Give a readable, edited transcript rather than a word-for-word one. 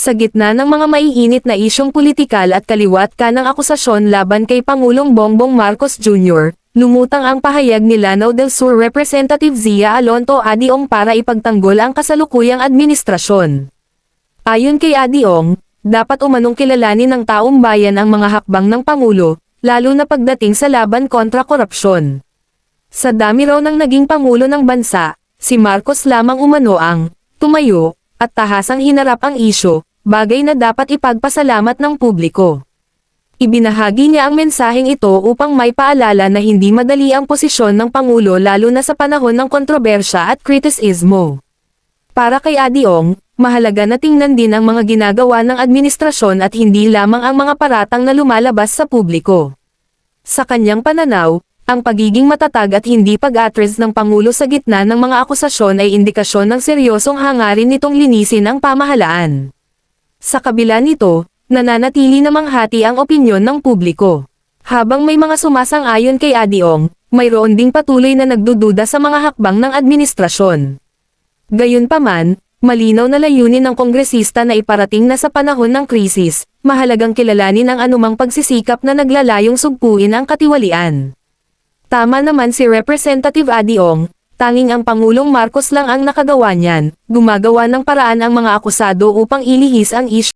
Sa gitna ng mga maiinit na isyong politikal at kaliwat kanang akusasyon laban kay Pangulong Bongbong Marcos Jr., lumutang ang pahayag ni Lanao del Sur Representative Zia Alonto Adiong para ipagtanggol ang kasalukuyang administrasyon. Ayon kay Adiong, dapat umanong kilalanin ng taong bayan ang mga hakbang ng Pangulo, lalo na pagdating sa laban kontra korupsyon. Sa dami raw ng naging Pangulo ng bansa, si Marcos lamang umano ang tumayo at tahasang hinarap ang isyu, bagay na dapat ipagpasalamat ng publiko. Ibinahagi niya ang mensaheng ito upang may paalala na hindi madali ang posisyon ng Pangulo lalo na sa panahon ng kontrobersya at kritisismo. Para kay Adiong, mahalaga na tingnan din ang mga ginagawa ng administrasyon at hindi lamang ang mga paratang na lumalabas sa publiko. Sa kanyang pananaw, ang pagiging matatag at hindi pag-atras ng Pangulo sa gitna ng mga akusasyon ay indikasyon ng seryosong hangarin nitong linisin ang pamahalaan. Sa kabila nito, nananatili namang hati ang opinyon ng publiko. Habang may mga sumasang-ayon kay Adiong, mayroon ding patuloy na nagdududa sa mga hakbang ng administrasyon. Gayunpaman, malinaw na layunin ng kongresista na iparating na sa panahon ng krisis, mahalagang kilalanin ang anumang pagsisikap na naglalayong sugpuin ang katiwalian. Tama naman si Representative Adiong, tanging ang Pangulong Marcos lang ang nakagawa niyan, gumagawa ng paraan ang mga akusado upang ilihis ang isyu.